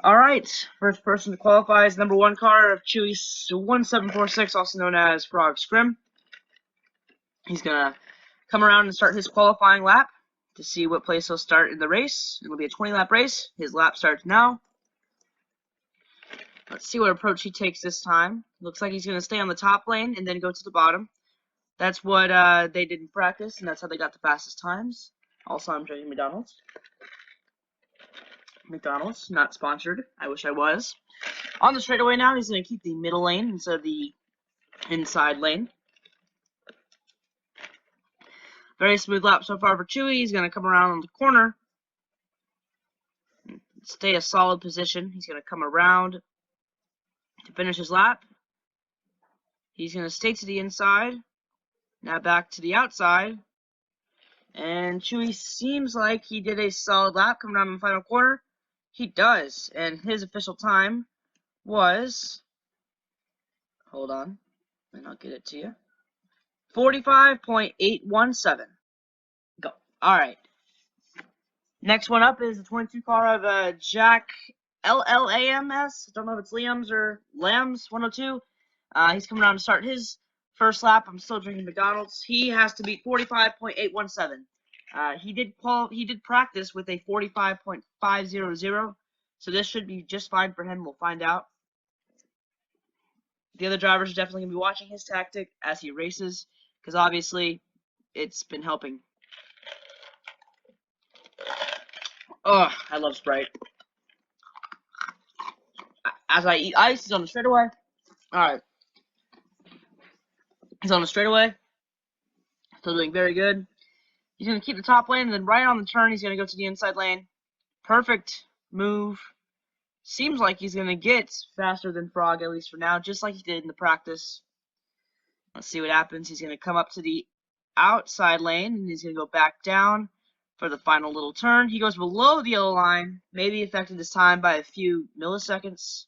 All right, first person to qualify is number one car of Chewy 1746, also known as Frog Scrim. He's gonna come around and start his qualifying lap to see what place he'll start in the race. It'll be a 20-lap race. His lap starts now. Let's see what approach he takes this time. Looks like he's gonna stay on the top lane and then go to the bottom. That's what they did in practice, and that's how they got the fastest times. Also, I'm drinking McDonald's. McDonald's, not sponsored. I wish I was. On the straightaway now, he's going to keep the middle lane instead of the inside lane. Very smooth lap so far for Chewy. He's going to come around on the corner. Stay a solid position. He's going to come around to finish his lap. He's going to stay to the inside. Now back to the outside. And Chewy seems like he did a solid lap coming around in the final corner. He does. And his official time was, hold on, and I'll get it to you, 45.817. Go. All right. Next one up is the 22 car of Jack LLAMS. Don't know if it's Liam's or Lambs 102. He's coming around to start his first lap. I'm still drinking McDonald's. He has to beat 45.817. He did practice with a 45.500, so this should be just fine for him. We'll find out. The other drivers are definitely going to be watching his tactic as he races, because obviously it's been helping. Oh, I love Sprite. As I eat ice, he's on the straightaway. Alright. He's on the straightaway. Still doing very good. He's going to keep the top lane, and then right on the turn, he's going to go to the inside lane. Perfect move. Seems like he's going to get faster than Frog, at least for now, just like he did in the practice. Let's see what happens. He's going to come up to the outside lane, and he's going to go back down for the final little turn. He goes below the yellow line, maybe affected his time by a few milliseconds.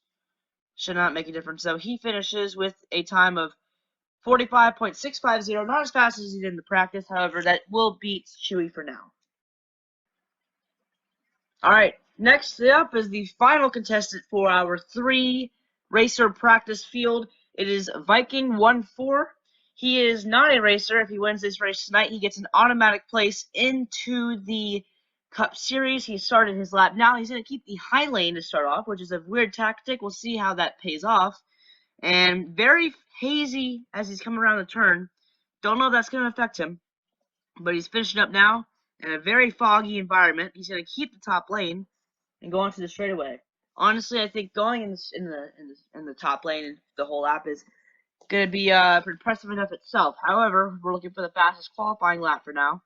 Should not make a difference, though. He finishes with a time of 45.650, not as fast as he did in the practice, however, that will beat Chewy for now. Alright, next up is the final contestant for our 3-racer practice field. It is Viking14. He is not a racer. If he wins this race tonight, he gets an automatic place into the Cup Series. He started his lap. Now he's going to keep the high lane to start off, which is a weird tactic. We'll see how that pays off. And very hazy as he's coming around the turn. Don't know if that's going to affect him, but he's finishing up now in a very foggy environment. He's going to keep the top lane and go onto the straightaway. Honestly, I think going in the top lane and the whole lap is going to be impressive enough itself. However, we're looking for the fastest qualifying lap for now.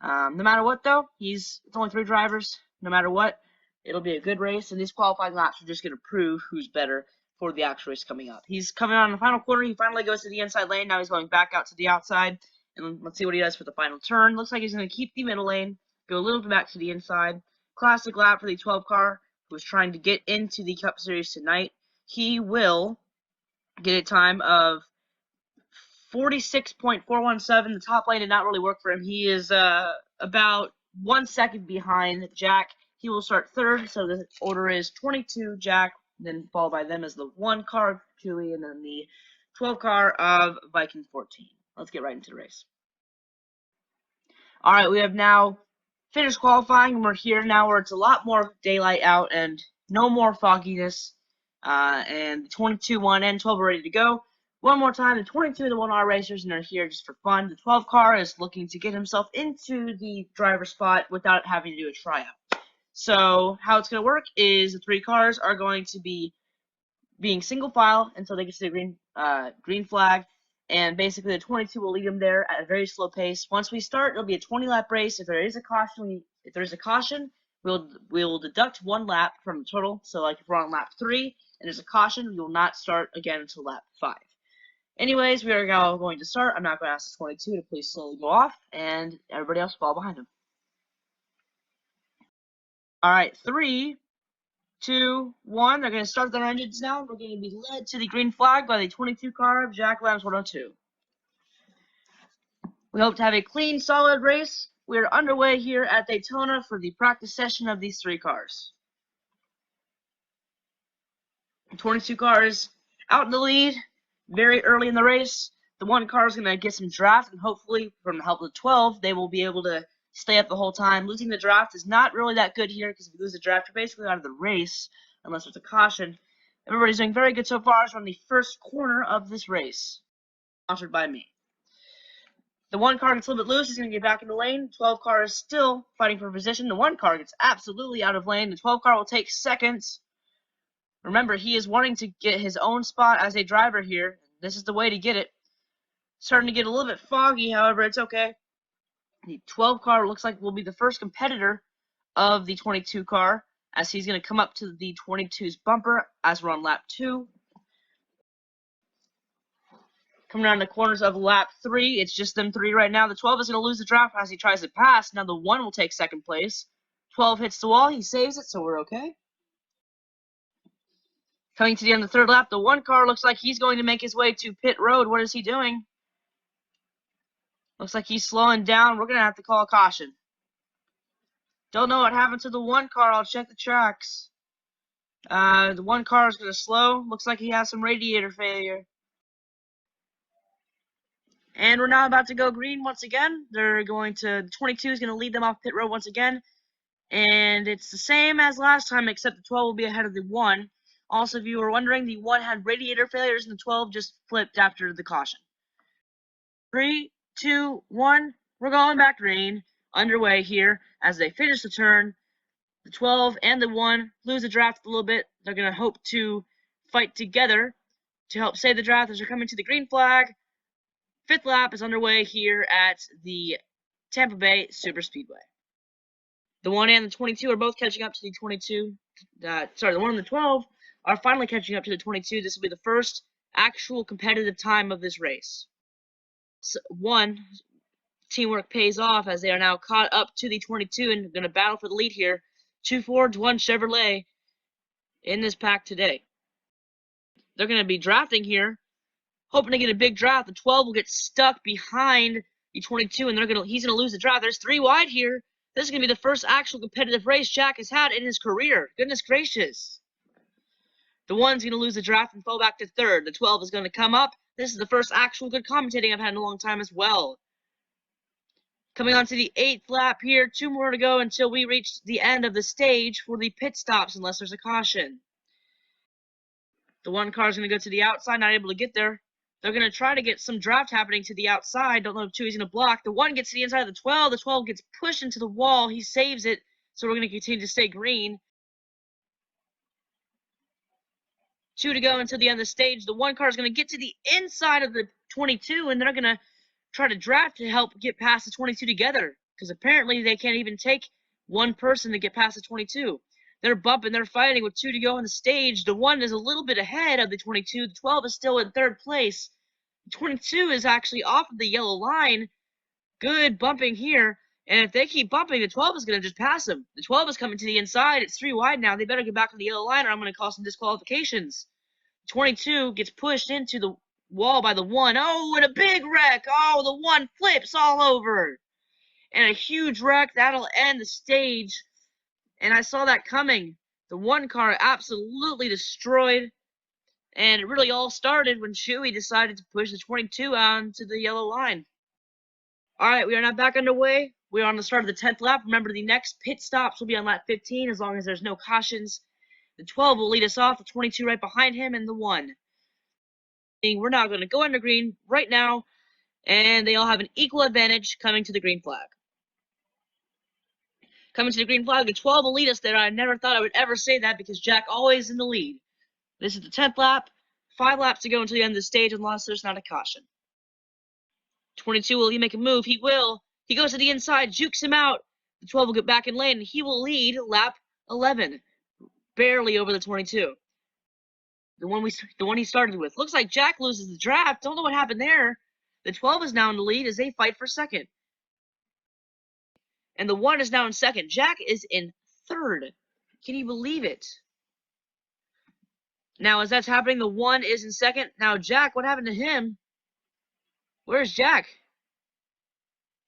No matter what, though, it's only 3 drivers. No matter what, it'll be a good race, and these qualifying laps are just going to prove who's better for the actual race coming up. He's coming on the final corner. He finally goes to the inside lane. Now he's going back out to the outside, and let's see what he does for the final turn. Looks like he's going to keep the middle lane, go a little bit back to the inside. Classic lap for the 12 car who's trying to get into the Cup Series tonight. He will get a time of 46.417. The top lane did not really work for him. He is about 1 second behind Jack. He will start third, so the order is 22 Jack, then followed by them as the 1 car of Chewy, and then the 12 car of Viking 14. Let's get right into the race. Alright, we have now finished qualifying, and we're here now where it's a lot more daylight out and no more fogginess. And the 22, 1, and 12 are ready to go. One more time, the 22 and the 1R racers are here just for fun. The 12 car is looking to get himself into the driver's spot without having to do a tryout. So how it's going to work is the 3 cars are going to be being single file until they get to the green flag, and basically the 22 will lead them there at a very slow pace. Once we start, it'll be a 20-lap race. If there is a caution, we'll deduct 1 lap from the total. So like if we're on lap 3 and there's a caution, we will not start again until lap 5. Anyways, we are now going to start. I'm not going to ask the 22 to please slowly go off, and everybody else follow behind him. Alright, 3, 2, 1. They're going to start their engines now. We're going to be led to the green flag by the 22 car of Jack Lambs 102. We hope to have a clean, solid race. We are underway here at Daytona for the practice session of these 3 cars. The 22 car is out in the lead very early in the race. The 1 car is going to get some draft, and hopefully, from the help of the 12, they will be able to stay up the whole time. Losing the draft is not really that good here, because if you lose the draft, you're basically out of the race, unless there's a caution. Everybody's doing very good so far. It's on the first corner of this race, sponsored by me. The 1 car gets a little bit loose. He's going to get back in the lane. The 12 car is still fighting for position. The 1 car gets absolutely out of lane. The 12 car will take seconds. Remember, he is wanting to get his own spot as a driver here. This is the way to get it. Starting to get a little bit foggy, however, it's okay. The 12 car looks like will be the first competitor of the 22 car, as he's going to come up to the 22's bumper as we're on lap 2. Coming around the corners of lap 3, it's just them 3 right now. The 12 is going to lose the draft as he tries to pass. Now the 1 will take second place. 12 hits the wall. He saves it, so we're okay. Coming to the end of the 3rd lap, the 1 car looks like he's going to make his way to pit road. What is he doing? Looks like he's slowing down. We're going to have to call a caution. Don't know what happened to the 1 car. I'll check the tracks. The 1 car is going to slow. Looks like he has some radiator failure. And we're now about to go green once again. The 22 is going to lead them off pit road once again. And it's the same as last time, except the 12 will be ahead of the 1. Also, if you were wondering, the 1 had radiator failures and the 12 just flipped after the caution. 3, 2, 1, we're going back green. Underway here as they finish the turn. The 12 and the 1 lose the draft a little bit. They're going to hope to fight together to help save the draft as they're coming to the green flag. 5th lap is underway here at the Tampa Bay Super Speedway. The 1 and the 22 are both catching up to the 22. The 1 and the 12 are finally catching up to the 22. This will be the first actual competitive time of this race. So, teamwork pays off as they are now caught up to the 22 and going to battle for the lead here. 2 Fords, 1 Chevrolet in this pack today. They're going to be drafting here, hoping to get a big draft. The 12 will get stuck behind the 22, and he's going to lose the draft. There's 3 wide here. This is going to be the first actual competitive race Jack has had in his career. Goodness gracious. The 1's going to lose the draft and fall back to 3rd. The 12 is going to come up. This is the first actual good commentating I've had in a long time as well. Coming on to the 8th lap here. 2 more to go until we reach the end of the stage for the pit stops, unless there's a caution. The 1 car is going to go to the outside, not able to get there. They're going to try to get some draft happening to the outside. Don't know if 2 is going to block. The 1 gets to the inside of the 12. The 12 gets pushed into the wall. He saves it, so we're going to continue to stay green. 2 to go until the end of the stage. The 1 car is going to get to the inside of the 22, and they're going to try to draft to help get past the 22 together, because apparently they can't even take 1 person to get past the 22. They're bumping, they're fighting with 2 to go on the stage. The 1 is a little bit ahead of the 22. The 12 is still in 3rd place. The 22 is actually off of the yellow line. Good bumping here. And if they keep bumping, the 12 is going to just pass them. The 12 is coming to the inside. It's 3 wide now. They better get back on the yellow line or I'm going to cause some disqualifications. 22 gets pushed into the wall by the 1. Oh, and a big wreck. Oh, the 1 flips all over. And a huge wreck. That'll end the stage. And I saw that coming. The 1 car absolutely destroyed. And it really all started when Chewy decided to push the 22 onto the yellow line. Alright, we are now back underway. We are on the start of the 10th lap. Remember, the next pit stops will be on lap 15 as long as there's no cautions. The 12 will lead us off, the 22 right behind him, and the 1. We're now going to go under green right now, and they all have an equal advantage coming to the green flag. Coming to the green flag, the 12 will lead us there. I never thought I would ever say that because Jack always in the lead. This is the 10th lap. 5 laps to go until the end of the stage unless there's not a caution. 22, will he make a move? He will. He goes to the inside, jukes him out. The 12 will get back in lane, and he will lead lap 11. Barely over the 22. The one he started with. Looks like Jack loses the draft. Don't know what happened there. The 12 is now in the lead as they fight for second. And the 1 is now in second. Jack is in 3rd. Can you believe it? Now, as that's happening, the 1 is in 2nd. Now, Jack, what happened to him? Where's Jack?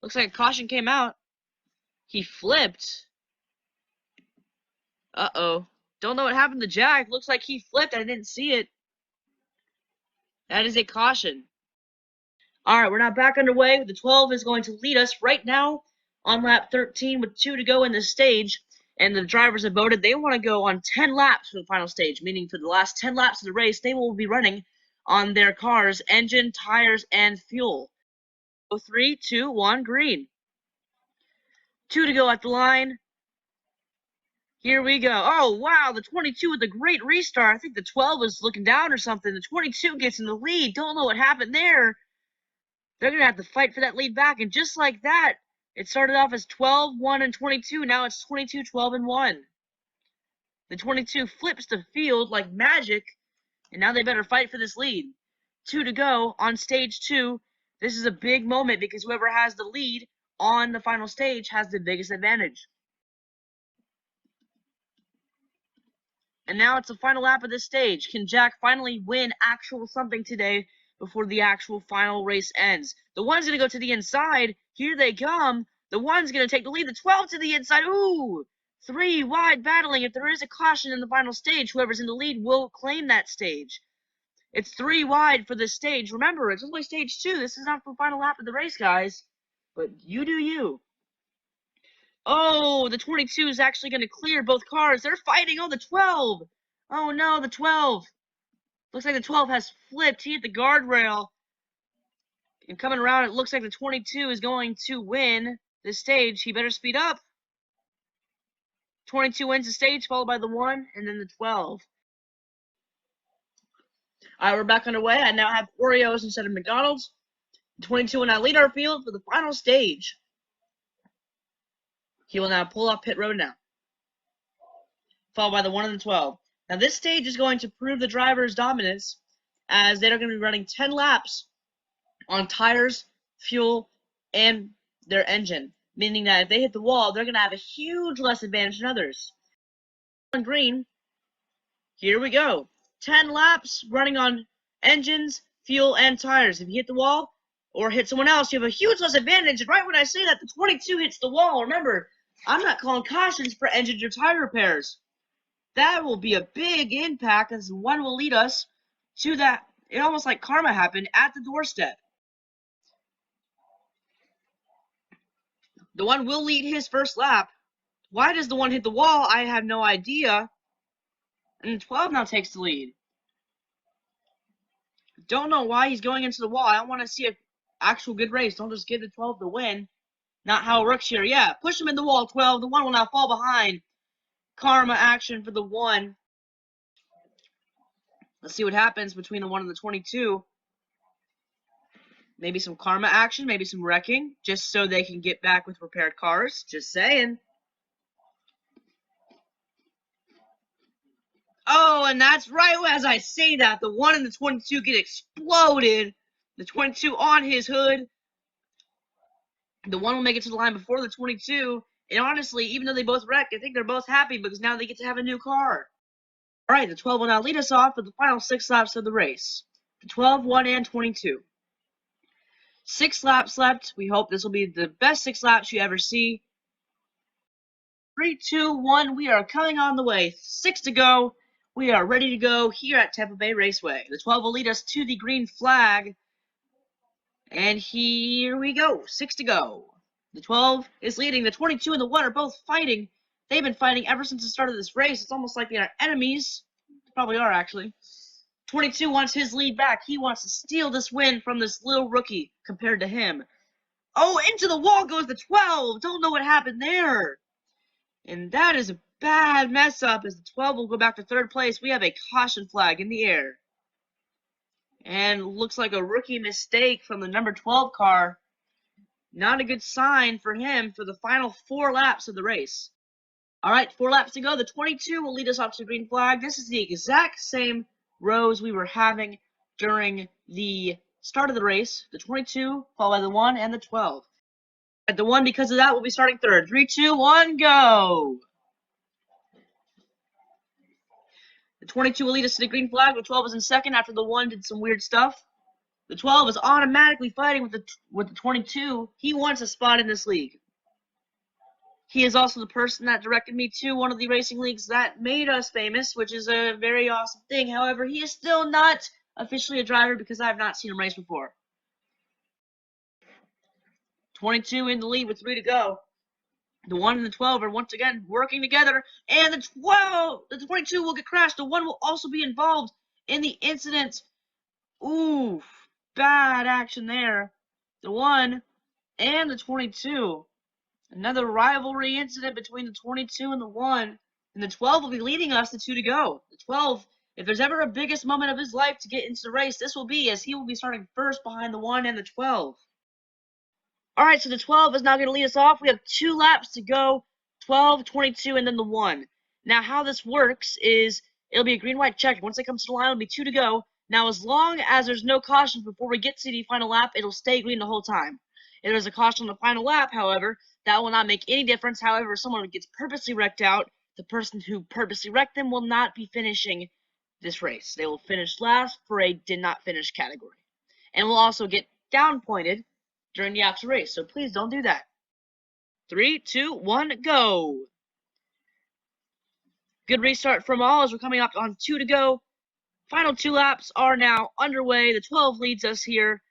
Looks like a caution came out. He flipped. Uh-oh. Don't know what happened to Jack. Looks like he flipped. I didn't see it. That is a caution. Alright, we're now back underway. The 12 is going to lead us right now on lap 13 with 2 to go in this stage. And the drivers have voted they want to go on 10 laps for the final stage, meaning for the last 10 laps of the race, they will be running on their car's engine, tires, and fuel. 3, 2, 1, green. 2 to go at the line. Here we go. Oh, wow, the 22 with a great restart. I think the 12 was looking down or something. The 22 gets in the lead. Don't know what happened there. They're going to have to fight for that lead back. And just like that, it started off as 12, 1, and 22. Now it's 22, 12, and 1. The 22 flips the field like magic. And now they better fight for this lead. 2 to go on stage 2. This is a big moment because whoever has the lead on the final stage has the biggest advantage. And now it's the final lap of this stage. Can Jack finally win actual something today before the actual final race ends? The one's going to go to the inside. Here they come. The one's going to take the lead. The 12 to the inside. Ooh! 3 wide battling. If there is a caution in the final stage, whoever's in the lead will claim that stage. It's 3 wide for this stage. Remember, it's only stage 2. This is not the final lap of the race, guys. But you do you. Oh, the 22 is actually going to clear both cars. They're fighting. Oh, the 12. Oh, no, the 12. Looks like the 12 has flipped. He hit the guardrail. And coming around, it looks like the 22 is going to win this stage. He better speed up. 22 wins the stage, followed by the 1, and then the 12. All right, we're back underway. I now have Oreos instead of McDonald's. 22 will now lead our field for the final stage. He will now pull off pit road now, followed by the 1 and the 12. Now, this stage is going to prove the driver's dominance, as they're going to be running 10 laps on tires, fuel, and their engine, meaning that if they hit the wall, they're going to have a huge less advantage than others. On green, here we go. 10 laps running on engines, fuel, and tires. If you hit the wall or hit someone else, you have a huge less advantage. And right when I say that, the 22 hits the wall. Remember, I'm not calling cautions for engine or tire repairs. That will be a big impact, as one will lead us to that. It almost like karma happened at the doorstep. The 1 will lead his first lap. Why does the 1 hit the wall? I have no idea. And the 12 now takes the lead. Don't know why he's going into the wall. I don't want to see an actual good race. Don't just give the 12 the win. Not how it works here. Yeah, push him in the wall, 12. The 1 will now fall behind. Karma action for the 1. Let's see what happens between the 1 and the 22. Maybe some karma action, maybe some wrecking, just so they can get back with repaired cars. Just saying. Oh, and that's right as I say that, the 1 and the 22 get exploded. The 22 on his hood. The 1 will make it to the line before the 22. And honestly, even though they both wrecked, I think they're both happy because now they get to have a new car. Alright, the 12 will now lead us off for the final 6 laps of the race. The 12, 1, and 22. 6 laps left. We hope this will be the best 6 laps you ever see. 3, 2, 1. We are coming on the way. 6 to go. We are ready to go here at Tampa Bay Raceway. The 12 will lead us to the green flag. And here we go. 6 to go. The 12 is leading. The 22 and the 1 are both fighting. They've been fighting ever since the start of this race. It's almost like they are enemies. They probably are, actually. 22 wants his lead back. He wants to steal this win from this little rookie compared to him. Oh, into the wall goes the 12. Don't know what happened there. And that is a bad mess up, as the 12 will go back to 3rd place. We have a caution flag in the air. And looks like a rookie mistake from the number 12 car. Not a good sign for him for the final 4 laps of the race. Alright, 4 laps to go. The 22 will lead us off to the green flag. This is the exact same rows we were having during the start of the race. The 22, followed by the 1 and the 12. At the 1, because of that, we'll be starting 3rd. 3, 2, 1, go! The 22 will lead us to the green flag. The 12 is in 2nd after the 1 did some weird stuff. The 12 is automatically fighting with the 22. He wants a spot in this league. He is also the person that directed me to one of the racing leagues that made us famous, which is a very awesome thing. However, he is still not officially a driver because I have not seen him race before. 22 in the lead with 3 to go. The 1 and the 12 are once again working together, and the 22 will get crashed. The 1 will also be involved in the incident. Ooh, bad action there. The 1 and the 22. Another rivalry incident between the 22 and the 1. And the 12 will be leading us to 2 to go. The 12, if there's ever a biggest moment of his life to get into the race, this will be, as he will be starting first behind the 1 and the 12. All right, so the 12 is now going to lead us off. We have 2 laps to go, 12, 22, and then the 1. Now, how this works is it'll be a green-white check. Once it comes to the line, it'll be 2 to go. Now, as long as there's no cautions before we get to the final lap, it'll stay green the whole time. If there's a caution on the final lap, however, that will not make any difference. However, if someone gets purposely wrecked out, the person who purposely wrecked them will not be finishing this race. They will finish last for a did not finish category. And will also get down pointed during the actual race, so please don't do that. 3, 2, 1, go. Good restart from all as we're coming up on 2 to go. Final 2 laps are now underway. The 12 leads us here.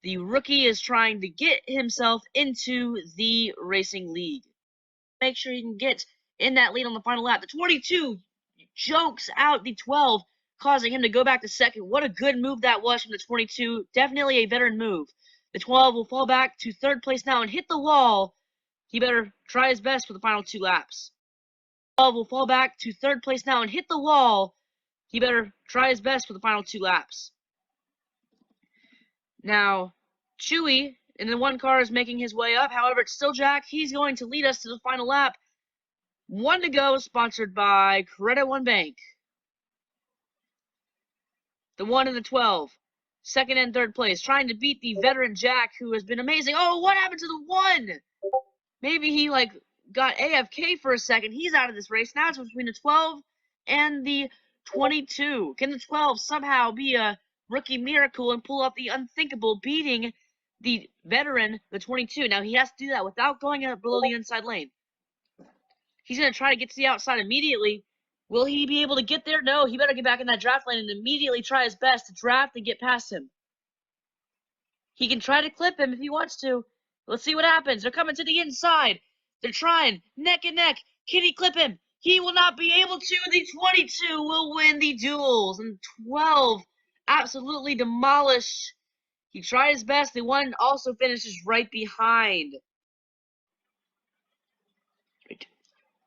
The rookie is trying to get himself into the racing league. Make sure he can get in that lead on the final lap. The 22 jokes out the 12, causing him to go back to second. What a good move that was from the 22. Definitely a veteran move. The 12 will fall back to third place now and hit the wall. He better try his best for the final 2 laps. 12 will fall back to third place now and hit the wall. He better try his best for the final 2 laps. Now, Chewy in the 1 car is making his way up. However, it's still Jack. He's going to lead us to the final lap. 1 to go, sponsored by Credit One Bank. The 1 and the 12. Second and third place. Trying to beat the veteran Jack, who has been amazing. Oh, what happened to the 1? Maybe he, got AFK for a second. He's out of this race. Now it's between the 12 and the 22. Can the 12 somehow be a rookie miracle and pull off the unthinkable, beating the veteran, the 22? Now, he has to do that without going below the inside lane. He's going to try to get to the outside immediately. Will he be able to get there? No, he better get back in that draft lane and immediately try his best to draft and get past him. He can try to clip him if he wants to. Let's see what happens. They're coming to the inside. They're trying. Neck and neck. Can he clip him? He will not be able to. The 22 will win the duels. And 12 absolutely demolished. He tried his best. The 1 also finishes right behind.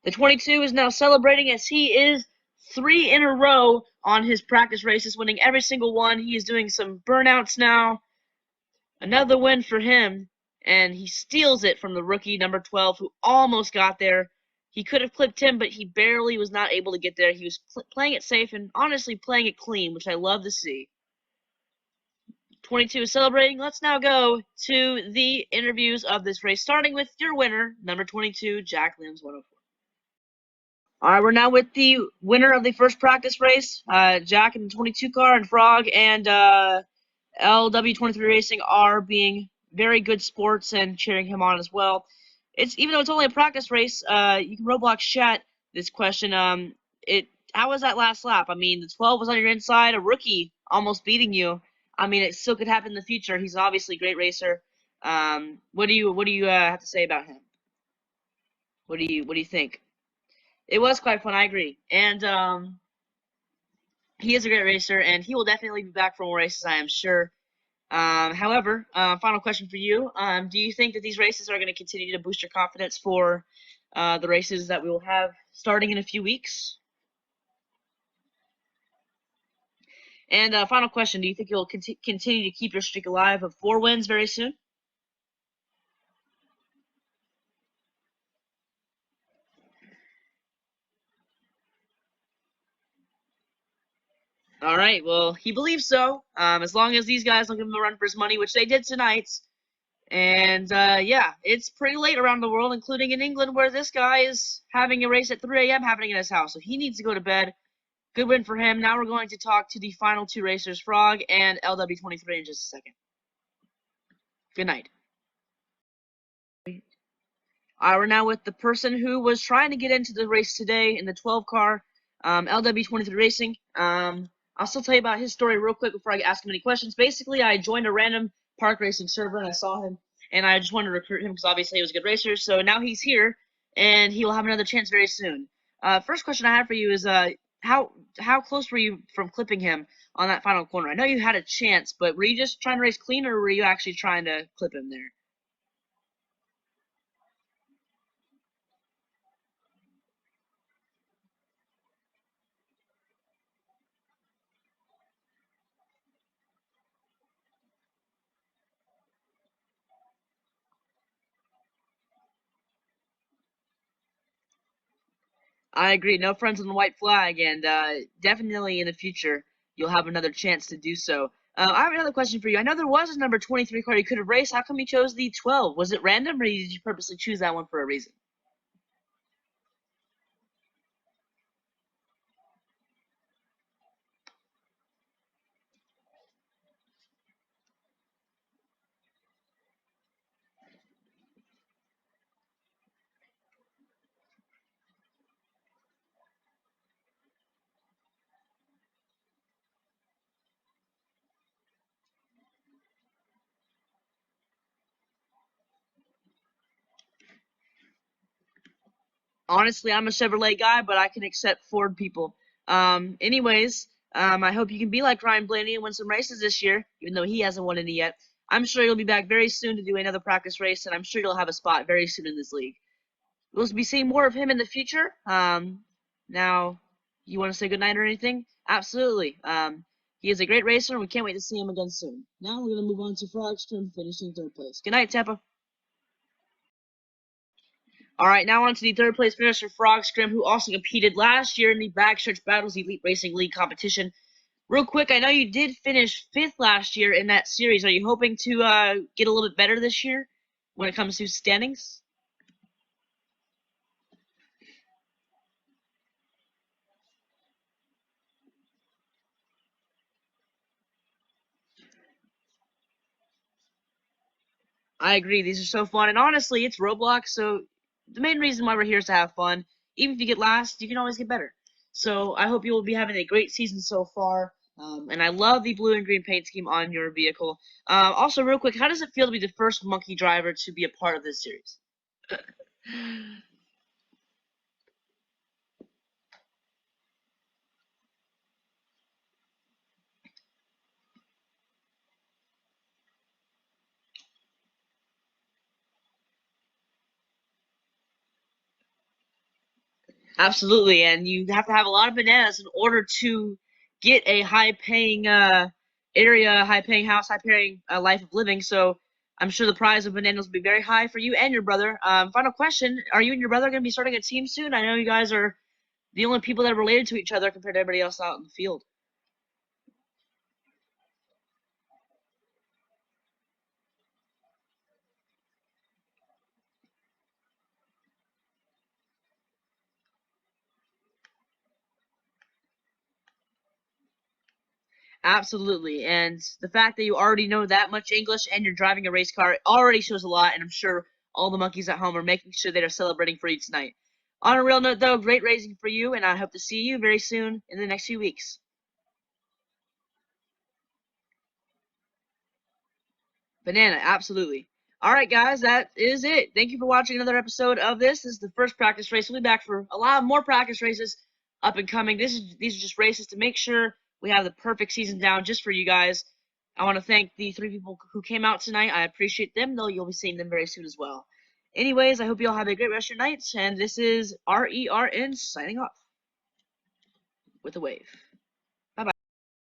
The 22 is now celebrating as he is 3 in a row on his practice races, winning every single one. He is doing some burnouts now. Another win for him, and he steals it from the rookie, number 12, who almost got there. He could have clipped him, but he barely was not able to get there. He was playing it safe and honestly playing it clean, which I love to see. 22 is celebrating. Let's now go to the interviews of this race, starting with your winner, number 22, Jack Limbs 104. All right, we're now with the winner of the first practice race, Jack in the 22 car, and Frog and LW23 Racing are being very good sports and cheering him on as well. Even though it's only a practice race, you can Roblox chat this question. How was that last lap? I mean, the 12 was on your inside, a rookie almost beating you. I mean, it still could happen in the future. He's obviously a great racer. What do you have to say about him? What do you think? It was quite fun, I agree. And he is a great racer, and he will definitely be back for more races, I am sure. However, final question for you. Do you think that these races are going to continue to boost your confidence for the races that we will have starting in a few weeks? And final question, do you think you'll continue to keep your streak alive of 4 wins very soon? All right, well, he believes so. As long as these guys don't give him a run for his money, which they did tonight. And, yeah, it's pretty late around the world, including in England, where this guy is having a race at 3 a.m. happening in his house. So he needs to go to bed. Good win for him. Now we're going to talk to the final 2 racers, Frog and LW23, in just a second. Good night. We're now with the person who was trying to get into the race today in the 12 car, LW23 Racing. I'll still tell you about his story real quick before I ask him any questions. Basically, I joined a random park racing server and I saw him, and I just wanted to recruit him because obviously he was a good racer. So now he's here, and he will have another chance very soon. First question I have for you is how close were you from clipping him on that final corner? I know you had a chance, but were you just trying to race clean, or were you actually trying to clip him there? I agree. No friends on the white flag, and definitely in the future you'll have another chance to do so. I have another question for you. I know there was a number 23 car you could have raced. How come you chose the 12? Was it random, or did you purposely choose that one for a reason? Honestly, I'm a Chevrolet guy, but I can accept Ford people. I hope you can be like Ryan Blaney and win some races this year, even though he hasn't won any yet. I'm sure you'll be back very soon to do another practice race, and I'm sure you'll have a spot very soon in this league. We'll be seeing more of him in the future. Now, you want to say goodnight or anything? Absolutely. He is a great racer, and we can't wait to see him again soon. Now we're going to move on to Frogstrom finishing third place. Good night, Tampa. All right, now on to the third place finisher, Frog Scrim, who also competed last year in the Backstretch Battles Elite Racing League competition. Real quick, I know you did finish fifth last year in that series. Are you hoping to get a little bit better this year when it comes to standings? I agree. These are so fun, and honestly, it's Roblox. So the main reason why we're here is to have fun. Even if you get last, you can always get better. So I hope you will be having a great season so far. And I love the blue and green paint scheme on your vehicle. Also, real quick, how does it feel to be the first monkey driver to be a part of this series? Absolutely, and you have to have a lot of bananas in order to get a high-paying area, high-paying house, high-paying life of living. So I'm sure the prize of bananas will be very high for you and your brother. Final question: are you and your brother going to be starting a team soon? I know you guys are the only people that are related to each other compared to everybody else out in the field. Absolutely. And the fact that you already know that much English and you're driving a race car already shows a lot, and I'm sure all the monkeys at home are making sure they are celebrating for you tonight. On a real note, though, great racing for you, and I hope to see you very soon in the next few weeks. Banana, absolutely. All right, guys, that is it. Thank you for watching another episode of this. This is the first practice race. We'll be back for a lot more practice races up and coming. These are just races to make sure we have the perfect season down just for you guys. I want to thank the three people who came out tonight. I appreciate them, though you'll be seeing them very soon as well. Anyways, I hope you all have a great rest of your night, and this is RERN signing off with a wave.